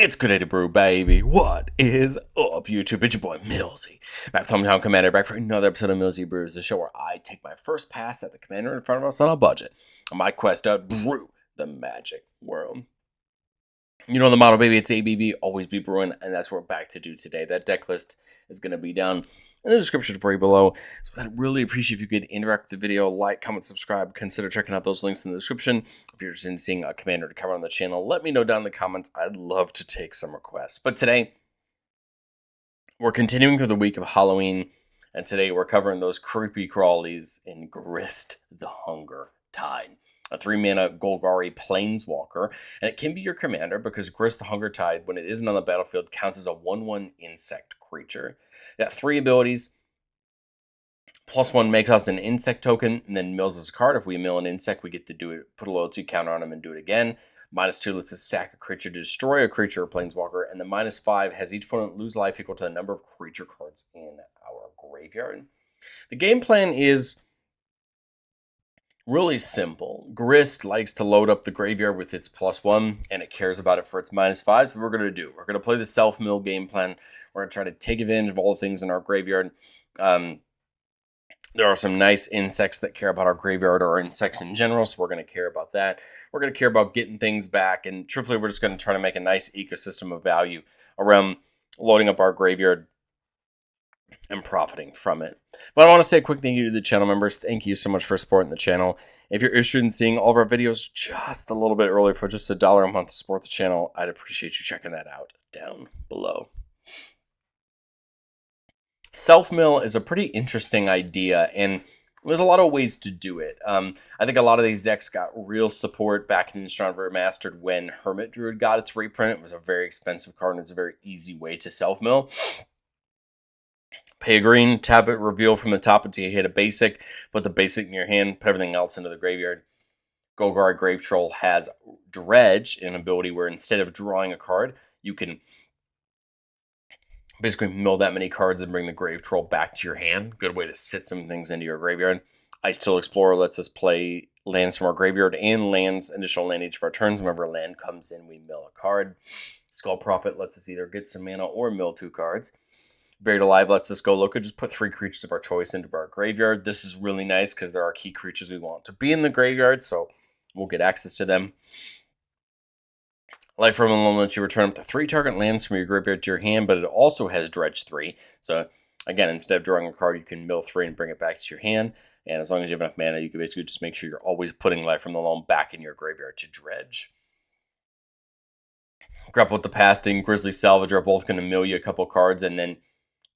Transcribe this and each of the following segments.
It's good day to brew, baby. What is up, YouTube? It's your boy Millsy. Back to Hometown Commander, back for another episode of Millsy Brews, the show where I take my first pass at the commander in front of us on a budget on my quest to brew the magic world. You know the motto, baby. It's ABB, always be brewing, and that's what we're back to do today. That deck list is going to be down in the description for you below. So I'd really appreciate if you could interact with the video, like, comment, subscribe. Consider checking out those links in the description. If you're interested in seeing a commander to cover on the channel, let me know down in the comments. I'd love to take some requests. But today, we're continuing through the week of Halloween, and today we're covering those creepy crawlies in Grist the Hunger Tide. A 3-mana Golgari Planeswalker, and it can be your commander because Grist the Hunger Tide, when it isn't on the battlefield, counts as a 1/1 insect creature. It got 3 abilities. +1 makes us an insect token, and then mills us a card. If we mill an insect, we get to do it, put a loyalty counter on him and do it again. -2 lets us sack a creature to destroy a creature or planeswalker, and the -5 has each opponent lose life equal to the number of creature cards in our graveyard. The game plan is really simple. Grist likes to load up the graveyard with its +1, and it cares about it for its -5. So what we're going to do, we're going to play the self-mill game plan. We're going to try to take advantage of all the things in our graveyard. There are some nice insects that care about our graveyard, or insects in general, so we're going to care about that. We're going to care about getting things back, and truthfully, we're just going to try to make a nice ecosystem of value around loading up our graveyard and profiting from it. But I want to say a quick thank you to the channel members. Thank you so much for supporting the channel. If you're interested in seeing all of our videos just a little bit earlier for just $1 a month to support the channel, I'd appreciate you checking that out down below. Self-mill is a pretty interesting idea, and there's a lot of ways to do it. I think a lot of these decks got real support back in Innistrad Remastered when Hermit Druid got its reprint. It was a very expensive card, and it's a very easy way to self-mill. Pay a green, tap it, reveal from the top until you hit a basic, put the basic in your hand, put everything else into the graveyard. Golgari Grave Troll has Dredge, an ability where instead of drawing a card, you can basically mill that many cards and bring the Grave Troll back to your hand. Good way to sit some things into your graveyard. Ice-Till Explorer lets us play lands from our graveyard and lands, additional land each of our turns. Whenever a land comes in, we mill a card. Skull Prophet lets us either get some mana or mill 2 cards. Buried Alive lets us go look and just put 3 creatures of our choice into our graveyard. This is really nice because there are key creatures we want to be in the graveyard, so we'll get access to them. Life from Alone lets you return up to 3 target lands from your graveyard to your hand, but it also has Dredge 3. So again, instead of drawing a card, you can mill 3 and bring it back to your hand. And as long as you have enough mana, you can basically just make sure you're always putting Life from the Loam back in your graveyard to dredge. Grapple with the Past and Grizzly Salvage are both going to mill you a couple cards, and then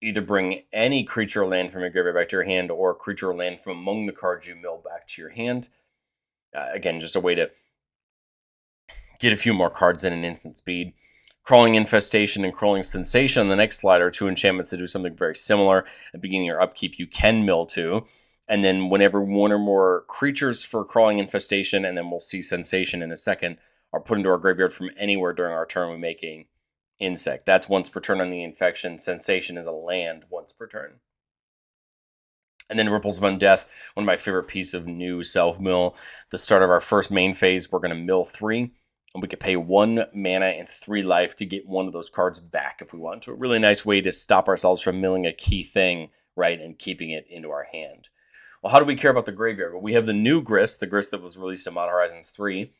either bring any creature or land from your graveyard back to your hand, or creature or land from among the cards you mill back to your hand. Again, just a way to get a few more cards in an instant speed. Crawling Infestation and Crawling Sensation on the next slide are 2 enchantments that do something very similar. At the beginning of your upkeep, you can mill 2. And then whenever 1 or more creatures for Crawling Infestation, and then we'll see Sensation in a second, are put into our graveyard from anywhere during our turn, we make a insect. That's once per turn on the infection. Sensation is a land once per turn. And then Ripples of Undeath, one of my favorite pieces of new self-mill. The start of our first main phase, we're going to mill 3. And we could pay 1 mana and 3 life to get one of those cards back if we want to. A really nice way to stop ourselves from milling a key thing, right, and keeping it into our hand. Well, how do we care about the graveyard? Well, we have the new Grist, the Grist that was released in Modern Horizons 3.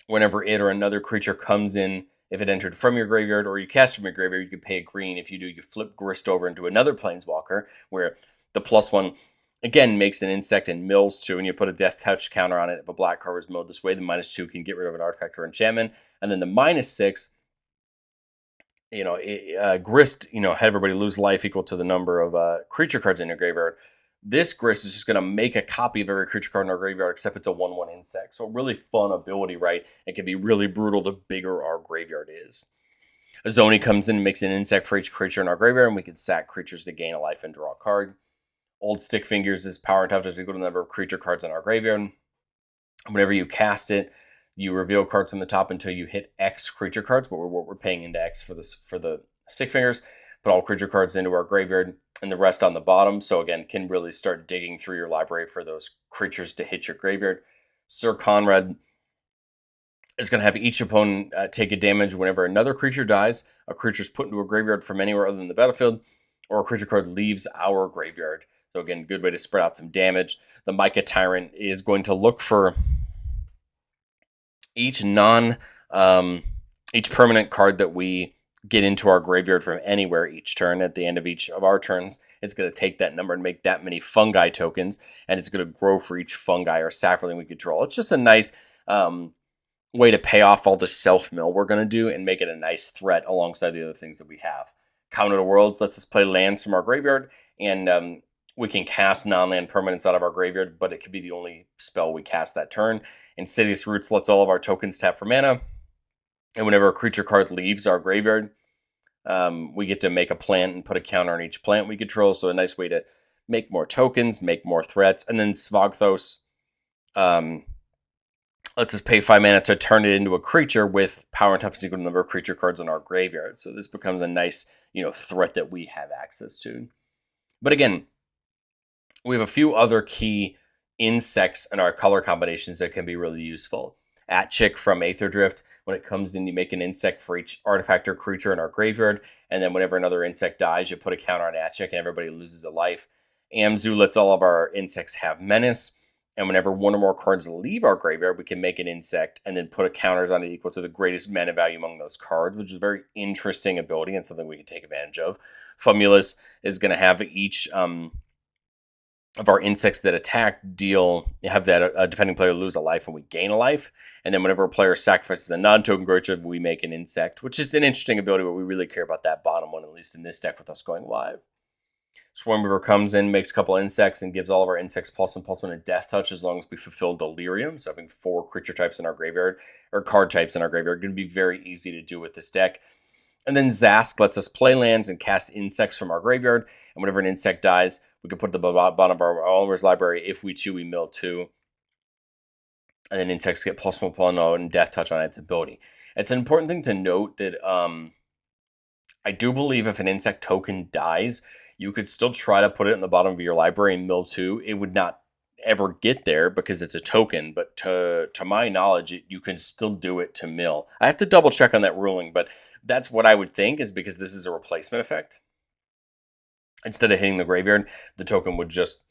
Whenever it or another creature comes in, if it entered from your graveyard or you cast from your graveyard, you could pay a green. If you do, you flip Grist over into another Planeswalker, where the +1, again, makes an insect and mills 2, and you put a Death Touch counter on it. If a black card is milled this way, the -2 can get rid of an artifact or enchantment. And then the -6, Grist, had everybody lose life equal to the number of creature cards in your graveyard. This Grist is just going to make a copy of every creature card in our graveyard, except it's a 1/1 insect. So really fun ability, right? It can be really brutal the bigger our graveyard is. Azoni comes in and makes an insect for each creature in our graveyard, and we can sack creatures to gain a life and draw a card. Old Stick Fingers is power and toughness equal to the number of creature cards in our graveyard. Whenever you cast it, you reveal cards from the top until you hit X creature cards, what we're paying into X for the Stick Fingers. Put all creature cards into our graveyard, and the rest on the bottom. So again, can really start digging through your library for those creatures to hit your graveyard. Sir Conrad is going to have each opponent take a damage whenever another creature dies, a creature is put into a graveyard from anywhere other than the battlefield, or a creature card leaves our graveyard. So again, good way to spread out some damage. The Micah Tyrant is going to look for each each permanent card that we get into our graveyard from anywhere each turn. At the end of each of our turns, it's going to take that number and make that many fungi tokens, and it's going to grow for each fungi or sapling we control. It's just a nice way to pay off all the self-mill we're going to do and make it a nice threat alongside the other things that we have. Counter to Worlds lets us play lands from our graveyard, and we can cast non-land permanents out of our graveyard, but it could be the only spell we cast that turn. Insidious Roots lets all of our tokens tap for mana, and whenever a creature card leaves our graveyard, we get to make a plant and put a counter on each plant we control, so a nice way to make more tokens, make more threats. And then Svogthos lets us pay 5 mana to turn it into a creature with power and toughness equal to the number of creature cards in our graveyard. So this becomes a nice, threat that we have access to. But again, we have a few other key insects in our color combinations that can be really useful. Atchick from Aether Drift, when it comes in, you make an insect for each artifact or creature in our graveyard, and then whenever another insect dies, you put a counter on Atchick and everybody loses a life. Amzu lets all of our insects have menace, and whenever one or more cards leave our graveyard, we can make an insect and then put a counters on it equal to the greatest mana value among those cards, which is a very interesting ability and something we can take advantage of. Famulus is going to have each of our insects that attack have that defending player lose a life and we gain a life. And then whenever a player sacrifices a non-token creature, we make an insect, which is an interesting ability, but we really care about that bottom one, at least in this deck with us going live. Swarmweaver comes in, makes a couple insects, and gives all of our insects +1/+1 and Death Touch as long as we fulfill Delirium. So having 4 creature types in our graveyard, or card types in our graveyard, going to be very easy to do with this deck. And then Zask lets us play lands and cast insects from our graveyard. And whenever an insect dies, we can put it at the bottom of our owner's library. If we chew, we mill 2. And then insects get +1/+1 and Death Touch on its ability. It's an important thing to note that I do believe if an insect token dies, you could still try to put it in the bottom of your library and mill 2. It would not ever get there because it's a token, but to my knowledge, you can still do it to mill. I have to double check on that ruling, but that's what I would think, is because this is a replacement effect. Instead of hitting the graveyard, the token would just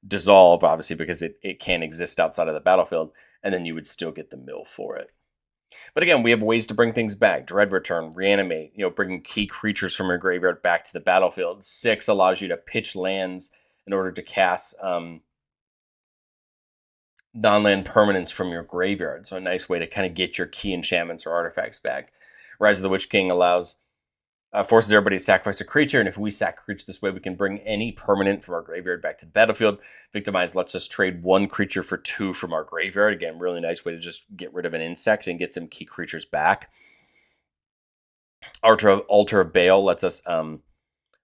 dissolve, obviously, because it can't exist outside of the battlefield, and then you would still get the mill for it. But again, we have ways to bring things back. Dread Return, Reanimate, bringing key creatures from your graveyard back to the battlefield. 6 allows you to pitch lands in order to cast non-land permanents from your graveyard. So a nice way to kind of get your key enchantments or artifacts back. Rise of the Witch King forces everybody to sacrifice a creature, and if we sacrifice this way, we can bring any permanent from our graveyard back to the battlefield. Victimize lets us trade 1 creature for 2 from our graveyard. Again, really nice way to just get rid of an insect and get some key creatures back. Altar of Baal lets us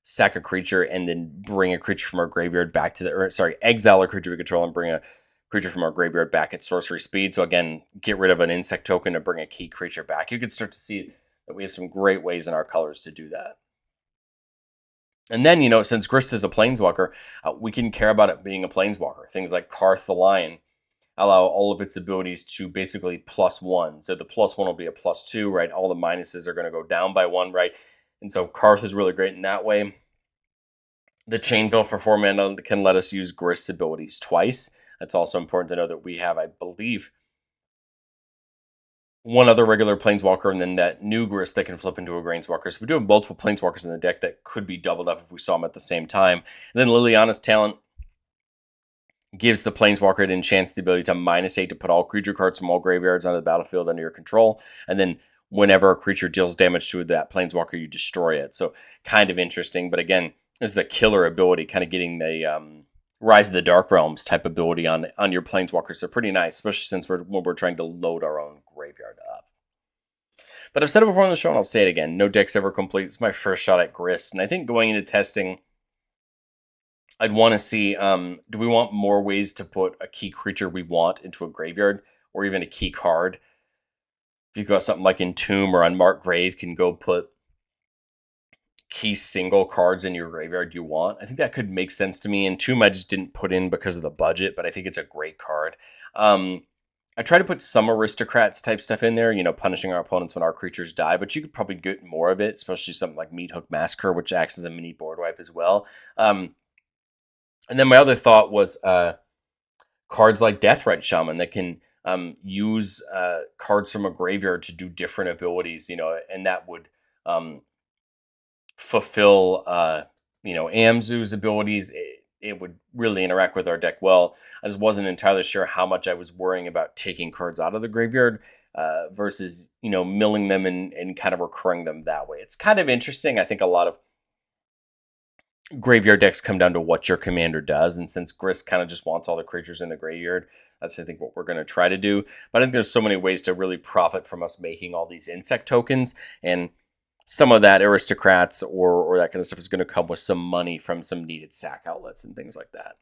sack a creature and then bring a creature from our graveyard back to exile a creature we control and bring a creature from our graveyard back at sorcery speed. So again, get rid of an insect token to bring a key creature back. You can start to see that we have some great ways in our colors to do that. And then, since Grist is a planeswalker, we can care about it being a planeswalker. Things like Karth the Lion allow all of its abilities to basically +1. So the +1 will be a +2, right? All the minuses are going to go down by 1, right? And so Karth is really great in that way. The Chainbill for 4 mana can let us use Grist's abilities twice. That's also important to know that we have, I believe, one other regular planeswalker, and then that new Grist that can flip into a Greenswalker. So we do have multiple planeswalkers in the deck that could be doubled up if we saw them at the same time. And then Liliana's Talent gives the planeswalker it enchants the ability to -8 to put all creature cards from all graveyards onto the battlefield under your control. And then whenever a creature deals damage to that planeswalker, you destroy it. So kind of interesting. But again, this is a killer ability, kind of getting the Rise of the Dark Realms type ability on your planeswalkers. So pretty nice, especially since we're trying to load our own graveyard up. But I've said it before on the show, and I'll say it again. No deck's ever complete. It's my first shot at Grist. And I think going into testing, I'd want to see, do we want more ways to put a key creature we want into a graveyard, or even a key card? If you go something like Entomb or Unmarked Grave, can go put key single cards in your graveyard you want. I think that could make sense to me. Entomb I just didn't put in because of the budget, but I think it's a great card. I try to put some aristocrats type stuff in there, punishing our opponents when our creatures die, but you could probably get more of it, especially something like Meat Hook Massacre, which acts as a mini board wipe as well. And then my other thought was cards like Deathrite Shaman that can use cards from a graveyard to do different abilities, and that would fulfill, Amzu's abilities. It would really interact with our deck well. I just wasn't entirely sure how much I was worrying about taking cards out of the graveyard versus, milling them and kind of recurring them that way. It's kind of interesting. I think a lot of graveyard decks come down to what your commander does, and since Grist kind of just wants all the creatures in the graveyard, that's I think what we're going to try to do. But I think there's so many ways to really profit from us making all these insect tokens, and some of that aristocrats or that kind of stuff is going to come with some money from some needed sack outlets and things like that.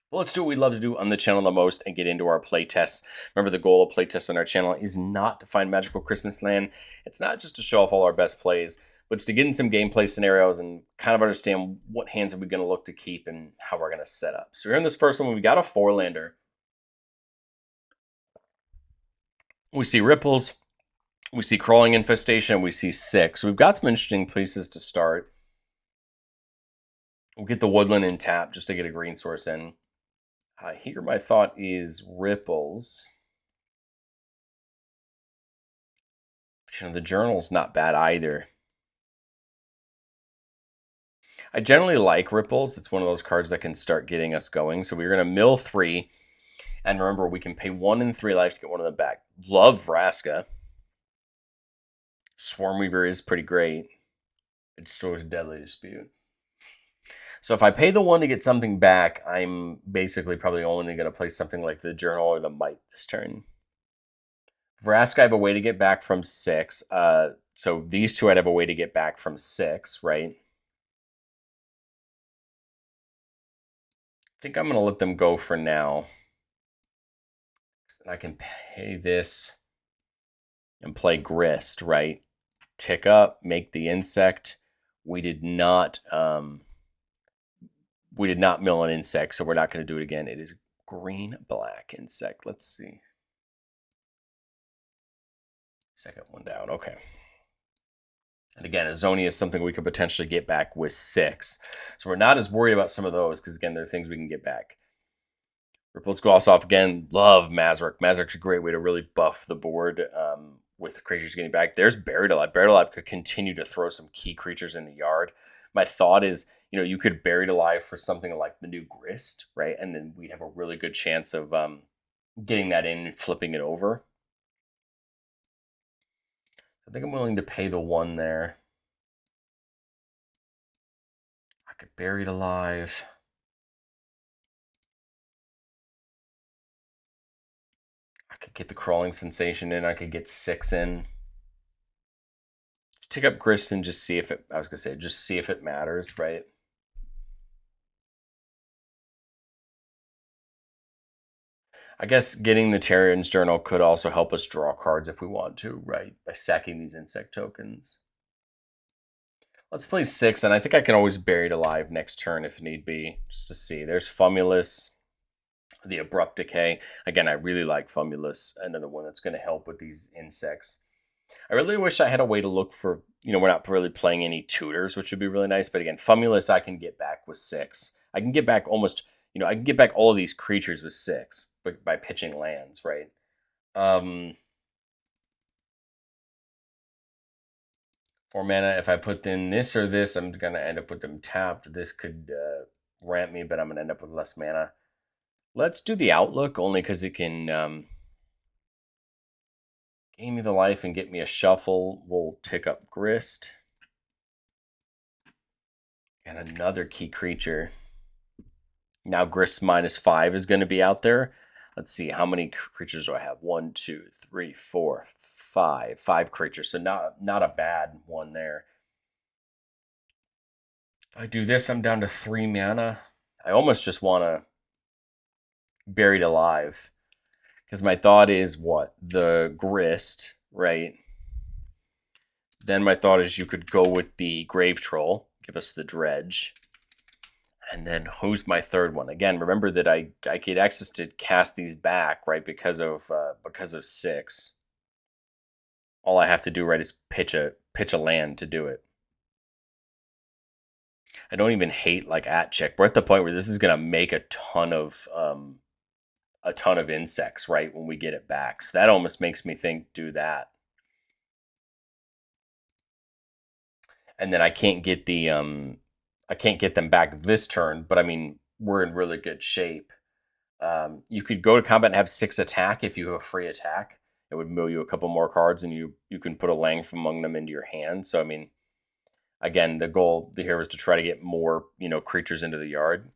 Well, let's do what we love to do on the channel the most and get into our playtests. Remember, the goal of playtests on our channel is not to find magical Christmas land. It's not just to show off all our best plays, but it's to get in some gameplay scenarios and kind of understand what hands are we going to look to keep and how we're going to set up. So here in this first one, we got a 4-lander. We see Ripples. We see Crawling Infestation. We see 6. So we've got some interesting places to start. We'll get the Woodland in tap just to get a green source in. Here my thought is Ripples. The Journal's not bad either. I generally like Ripples. It's one of those cards that can start getting us going. So we're going to mill 3. And remember, we can pay 1 and 3 life to get one of them back. Love Vraska. Swarmweaver is pretty great. It destroys Deadly Dispute. So if I pay the 1 to get something back, I'm basically probably only going to play something like the Journal or the Might this turn. Vraska, I have a way to get back from 6. So these two I'd have a way to get back from 6, right? I think I'm going to let them go for now. I can pay this and play Grist, right? Tick up, make the insect. We did not mill an insect, so we're not going to do it again. It is green-black insect. Let's see. Second one down. Okay. And again, Azonia is something we could potentially get back with 6. So we're not as worried about some of those because, again, they're things we can get back. Ripples Gloss off again. Love Mazrik. Mazrik's a great way to really buff the board with the creatures getting back. There's Buried Alive. Buried Alive could continue to throw some key creatures in the yard. My thought is, you could Buried Alive for something like the new Grist, right? And then we'd have a really good chance of getting that in and flipping it over. I think I'm willing to pay the 1 there. I could Buried Alive. I could get the Crawling Sensation in. I could get 6 in. Take up Grist and just see if it, just see if it matters, right? I guess getting the Terrian's Journal could also help us draw cards if we want to, right? By sacking these insect tokens. Let's play 6, and I think I can always Buried Alive next turn if need be, just to see. There's Fumulus, the Abrupt Decay. Again, I really like Fumulus, another one that's going to help with these insects. I really wish I had a way to look for, we're not really playing any tutors, which would be really nice. But again, Fumulus I can get back with 6. I can get back almost, I can get back all of these creatures with 6 by pitching lands, right? 4 mana. If I put in this or this, I'm going to end up with them tapped. This could ramp me, but I'm going to end up with less mana. Let's do the Outlook, only because it can gain me the life and get me a shuffle. We'll pick up Grist. And another key creature. Now Grist -5 is going to be out there. Let's see, how many creatures do I have? 1, 2, 3, 4, 5. 5 creatures, so not a bad one there. If I do this, I'm down to 3 mana. I almost just want to Buried Alive. Because my thought is what? The Grist, right? Then my thought is you could go with the Grave Troll. Give us the Dredge. And then who's my third one? Again, remember that I get access to cast these back, right? Because of 6. All I have to do, right, is pitch a land to do it. I don't even hate like at check. We're at the point where this is gonna make a ton of insects, right? When we get it back, so that almost makes me think do that. And then I can't get them back this turn, but I mean we're in really good shape. You could go to combat and have 6 attack if you have a free attack. It would mill you a couple more cards, and you can put a Lang from among them into your hand. So I mean, again, the goal here is to try to get more creatures into the yard.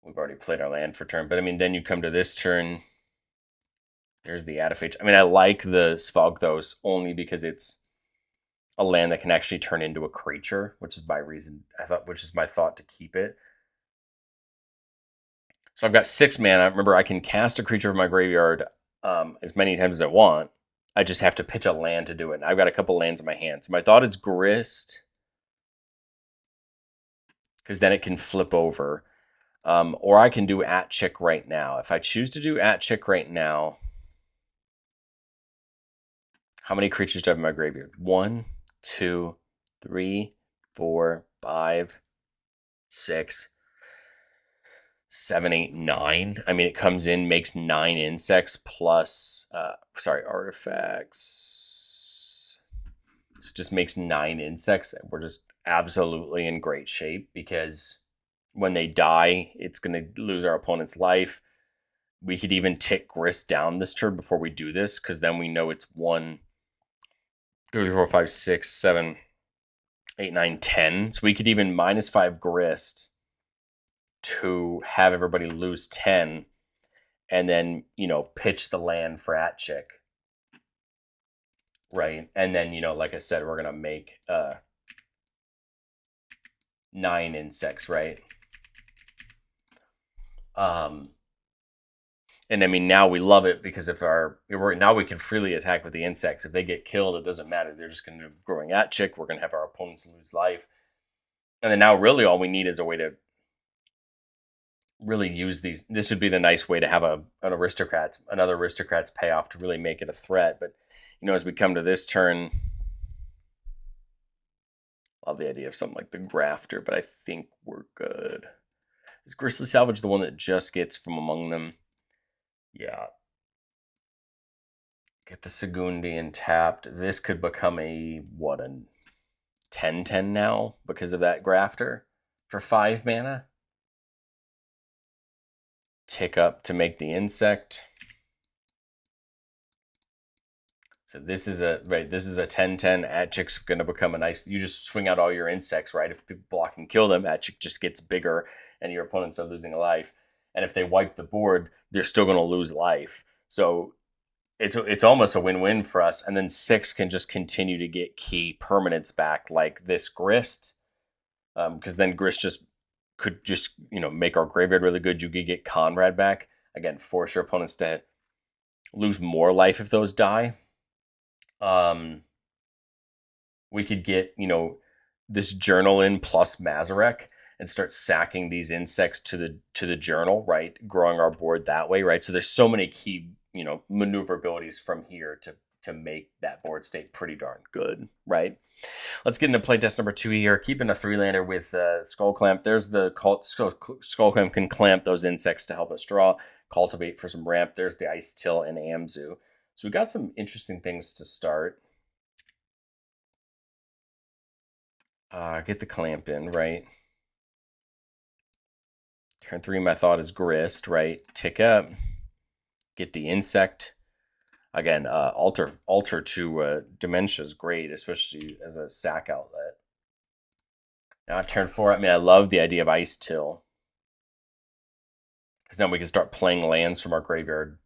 We've already played our land for turn, but I mean, then you come to this turn. There's the Adafage. I mean, I like the Svogthos only because it's a land that can actually turn into a creature, which is my reason. Which is my thought to keep it. So I've got 6 mana. Remember, I can cast a creature from my graveyard as many times as I want. I just have to pitch a land to do it. And I've got a couple lands in my hand. So my thought is Grist, because then it can flip over. Or I can do at chick right now. If I choose to do at chick right now, how many creatures do I have in my graveyard? 1, 2, 3, 4, 5, 6, 7, 8, 9. I mean, it comes in, makes 9 insects plus, artifacts. It just makes 9 insects. We're just absolutely in great shape because when they die, it's going to lose our opponent's life. We could even tick Grist down this turn before we do this, because then we know it's 1, 2, 3, 4, 5, 6, 7, 8, 9, 10. So we could even -5 Grist to have everybody lose 10, and then pitch the land for at chick, right? And then like I said, we're gonna make 9 insects, right? And I mean, now we love it because now we can freely attack with the insects. If they get killed, it doesn't matter. They're just going to be growing at chick. We're going to have our opponents lose life. And then now really all we need is a way to really use these. This would be the nice way to have another aristocrat's payoff to really make it a threat. But, as we come to this turn, I love the idea of something like the Grafter, but I think we're good. Is Gristly Salvage the one that just gets from among them? Yeah. Get the Sagundian tapped. This could become a 10/10 now because of that Grafter for 5 mana. Tick up to make the insect. So this is a 10/10. Atchik's going to become a nice. You just swing out all your insects, right? If people block and kill them, Atchik just gets bigger, and your opponents are losing a life. And if they wipe the board, they're still going to lose life. So it's almost a win-win for us. And then 6 can just continue to get key permanents back, like this Grist, because then Grist could make our graveyard really good. You could get Conrad back again, force your opponents to lose more life if those die. We could get this journal in plus Mazarek and start sacking these insects to the journal, right? Growing our board that way, right? So there's so many key maneuverabilities from here to make that board state pretty darn good, right? Let's get into playtest number 2 here. Keeping a 3-lander with Skull Clamp. There's the Skull Clamp can clamp those insects to help us draw. Cultivate for some ramp. There's the Ice Till and Amzu. So we got some interesting things to start. Get the clamp in, right? Turn 3, my thought is Grist, right? Tick up. Get the insect. Again, alter to Dementia is great, especially as a sack outlet. Now turn 4, I mean, I love the idea of Ice Till, because then we can start playing lands from our graveyard,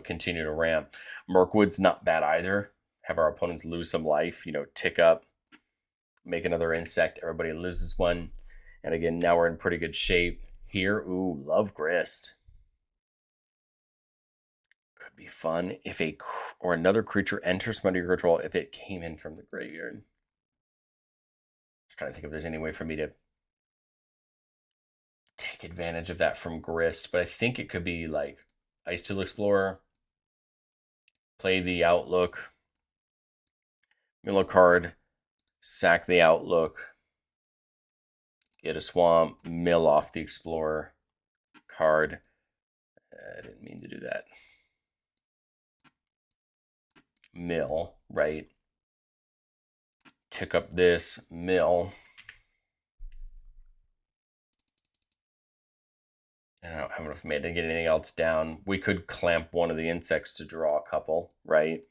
continue to ramp. Mirkwood's not bad either. Have our opponents lose some life, tick up, make another insect, everybody loses one. And again, now we're in pretty good shape here. Ooh, love Grist. Could be fun if another creature enters from under your control if it came in from the graveyard. Just trying to think if there's any way for me to take advantage of that from Grist, but I think it could be like Ice Tool Explorer, play the Outlook, mill a card, sack the Outlook, get a Swamp, mill off the Explorer card. I didn't mean to do that. Mill, right? Tick up this, mill. I don't have enough mana to get anything else down. We could clamp one of the insects to draw a couple, right?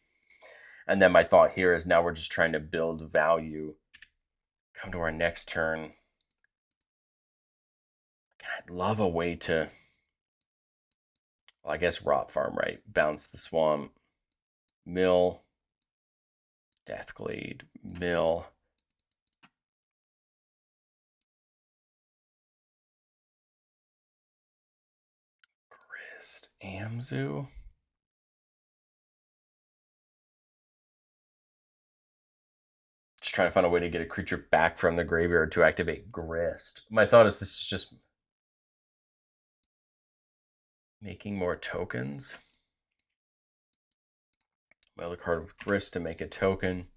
And then my thought here is now we're just trying to build value. Come to our next turn. I'd love a way to, well, I guess Rot Farm, right? Bounce the Swamp, mill, Deathglade, mill. Grist, Amzu. Just trying to find a way to get a creature back from the graveyard to activate Grist. My thought is this is just making more tokens. My other card with Grist to make a token.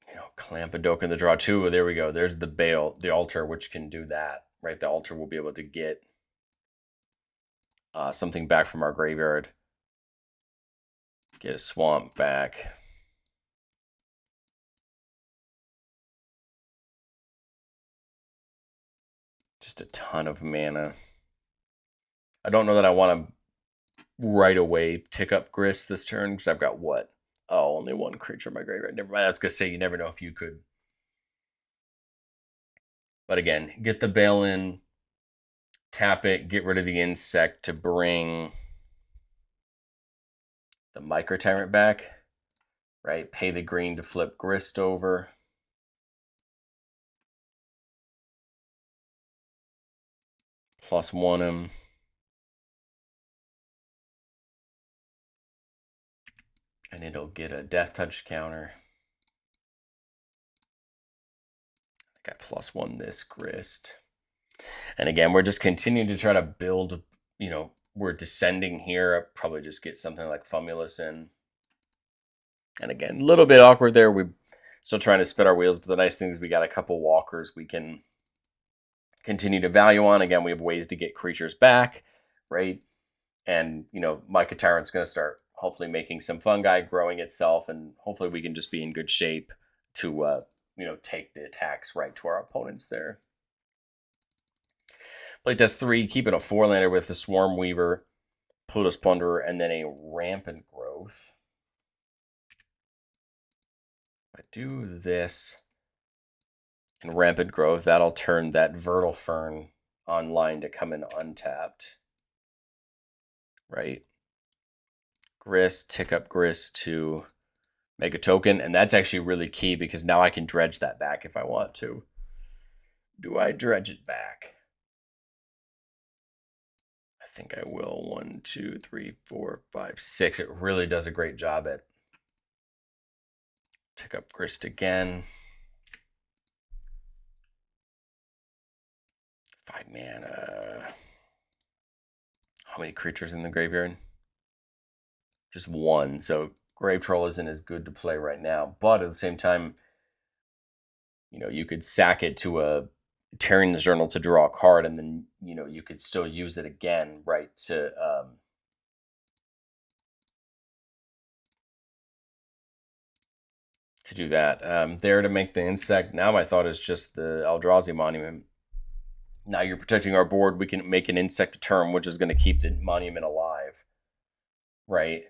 You know, clamp a token to draw two. There we go. There's the Bale, the altar, which can do that, right? The altar will be able to get something back from our graveyard. Get a Swamp back. Just a ton of mana. I don't know that I want to right away tick up Grist this turn because I've got what? Oh, only one creature in my graveyard. Never mind. I was going to say you never know if you could. But again, get the Bale in, tap it, get rid of the insect to bring the Micro Tyrant back, right? Pay the green to flip Grist over. +1 him. And it'll get a Death Touch counter. I got +1 this Grist. And again, we're just continuing to try to build, you know, we're descending here. I'll probably just get something like Fumulus in. And again, a little bit awkward there. We're still trying to spin our wheels, but the nice thing is we got a couple walkers we can continue to value on. Again, we have ways to get creatures back, right? And, you know, Micro Tyrant's going to start hopefully making some fungi, growing itself, and hopefully we can just be in good shape to, you know, take the attacks right to our opponents there. Playtest 3, keeping a 4-lander with the Swarm Weaver, Pluto's Plunderer, and then a Rampant Growth. If I do this and Rampant Growth, that'll turn that Vertal Fern online to come in untapped. Right? Grist, tick up Grist to make a token, and that's actually really key because now I can dredge that back if I want to. Do I dredge it back? I think I will. 1, 2, 3, 4, 5, 6. It really does a great job at tick up Grist again. 5 mana. How many creatures in the graveyard? Just 1. So Grave Troll isn't as good to play right now, but at the same time, you know, you could sack it to a Tearing the Journal to draw a card, and then, you know, you could still use it again, right, to do that. There to make the insect. Now my thought is just the Eldrazi Monument. Now you're protecting our board. We can make an insect a term, which is going to keep the monument alive, right?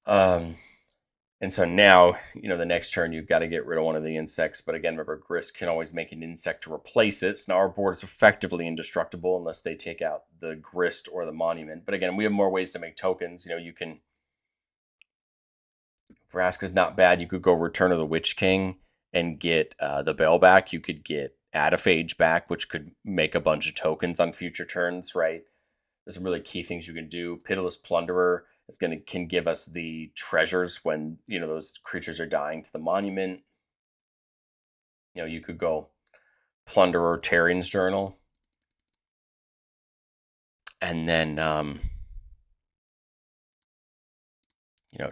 And so now, you know, the next turn you've got to get rid of one of the insects. But again, remember, Grist can always make an insect to replace it. So now our board is effectively indestructible unless they take out the Grist or the monument. But again, we have more ways to make tokens. You know, you can, Vraska's not bad. You could go Return of the Witch King and get the Bell back. You could get Adaphage back, which could make a bunch of tokens on future turns, right? There's some really key things you can do. Pitiless Plunderer can give us the treasures when, you know, those creatures are dying to the monument. You know, you could go Plunderer Terran's Journal. And then,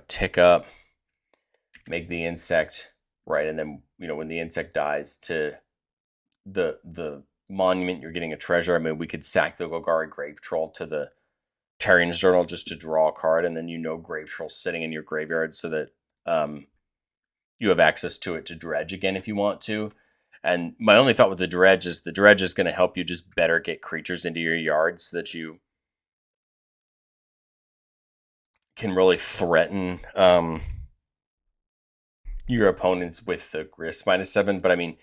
tick up, make the insect, right? And then, when the insect dies to the monument, you're getting a treasure. I mean, we could sack the Golgari Grave Troll to the Terran's Journal just to draw a card, and then Grave Troll's sitting in your graveyard so that you have access to it to dredge again if you want to. And my only thought with the dredge is going to help you just better get creatures into your yard so that you can really threaten your opponents with the Grist -7. But I mean,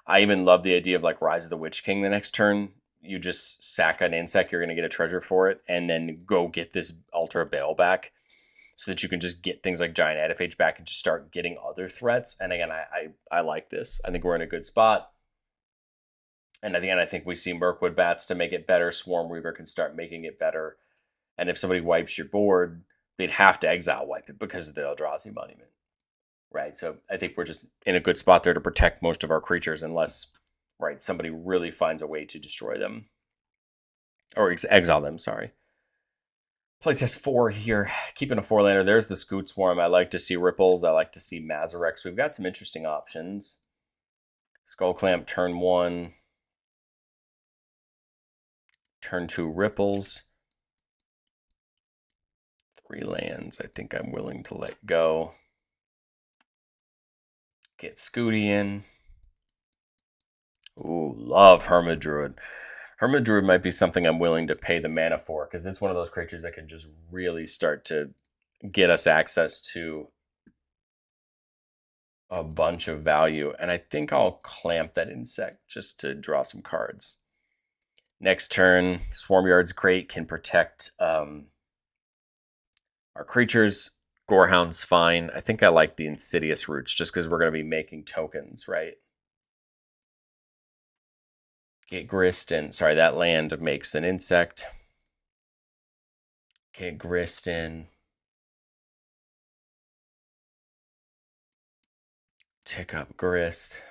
I even love the idea of like Rise of the Witch King the next turn. You just sack an insect, you're going to get a treasure for it, and then go get this Altar of Baal back so that you can just get things like Giant Ediphage back and just start getting other threats. And again, I like this. I think we're in a good spot. And again, I think we see Mirkwood Bats to make it better. Swarm Weaver can start making it better. And if somebody wipes your board, they'd have to exile wipe it because of the Eldrazi Monument. Right, so I think we're just in a good spot there to protect most of our creatures unless, right, somebody really finds a way to destroy them. Or exile them, sorry. Playtest 4 here, keeping a 4-lander. There's the Scoot Swarm. I like to see Ripples. I like to see Mazarex. We've got some interesting options. Skull Clamp, turn 1. Turn 2, Ripples. 3 lands. I think I'm willing to let go. Get Scooty in. Ooh, love Hermit Druid. Hermit Druid might be something I'm willing to pay the mana for, because it's one of those creatures that can just really start to get us access to a bunch of value. And I think I'll clamp that insect just to draw some cards. Next turn, Swarmyard's great, can protect our creatures. Gorehound's fine. I think I like the Insidious Roots just because we're going to be making tokens, right? Get Grist in. Sorry, that land makes an insect. Get Grist in. Tick up Grist.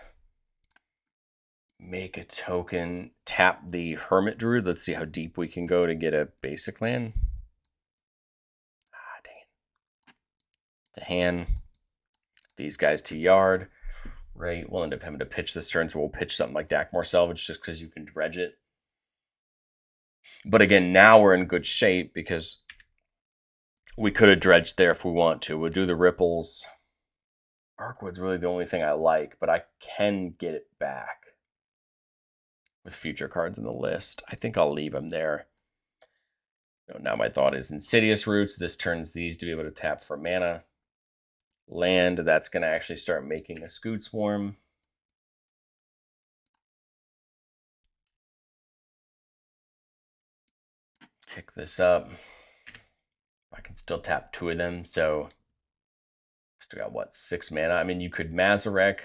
Make a token. Tap the Hermit Druid. Let's see how deep we can go to get a basic land. Ah, dang it. To hand. These guys to yard. Right, we'll end up having to pitch this turn, so we'll pitch something like Dakmor Salvage just because you can dredge it. But again, now we're in good shape because we could have dredged there if we want to. We'll do the Ripples. Arkwood's really the only thing I like, but I can get it back with future cards in the list. I think I'll leave them there. Now my thought is Insidious Roots. This turns these to be able to tap for mana. Land, that's going to actually start making a Scoot Swarm. Kick this up. I can still tap 2 of them, so still got, what, 6 mana? I mean, you could Mazarek.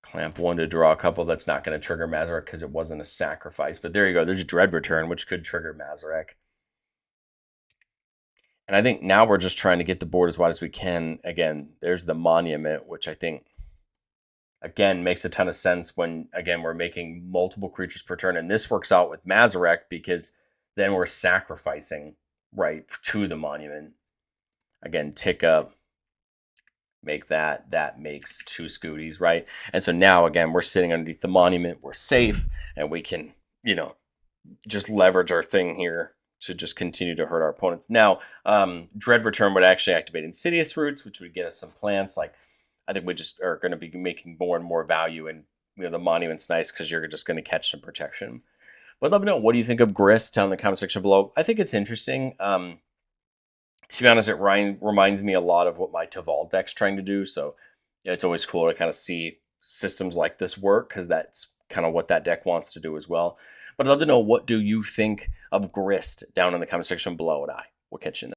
Clamp 1 to draw a couple. That's not going to trigger Mazarek because it wasn't a sacrifice. But there you go. There's Dread Return, which could trigger Mazarek. And I think now we're just trying to get the board as wide as we can. Again, there's the Monument, which I think, again, makes a ton of sense when, again, we're making multiple creatures per turn. And this works out with Mazarek because then we're sacrificing, right, to the Monument. Again, tick up, make that. That makes 2 Scooties, right? And so now, again, we're sitting underneath the Monument. We're safe, and we can, just leverage our thing here to just continue to hurt our opponents. Now, Dread Return would actually activate Insidious Roots, which would get us some plants. Like, I think we just are going to be making more and more value, and the Monument's nice because you're just going to catch some protection. But I'd love to know, what do you think of Grist? Tell in the comment section below. I think it's interesting. To be honest, it reminds me a lot of what my Taval deck's trying to do. So it's always cool to kind of see systems like this work because that's kind of what that deck wants to do as well. But I'd love to know, what do you think of Grist down in the comment section below, and I will catch you in the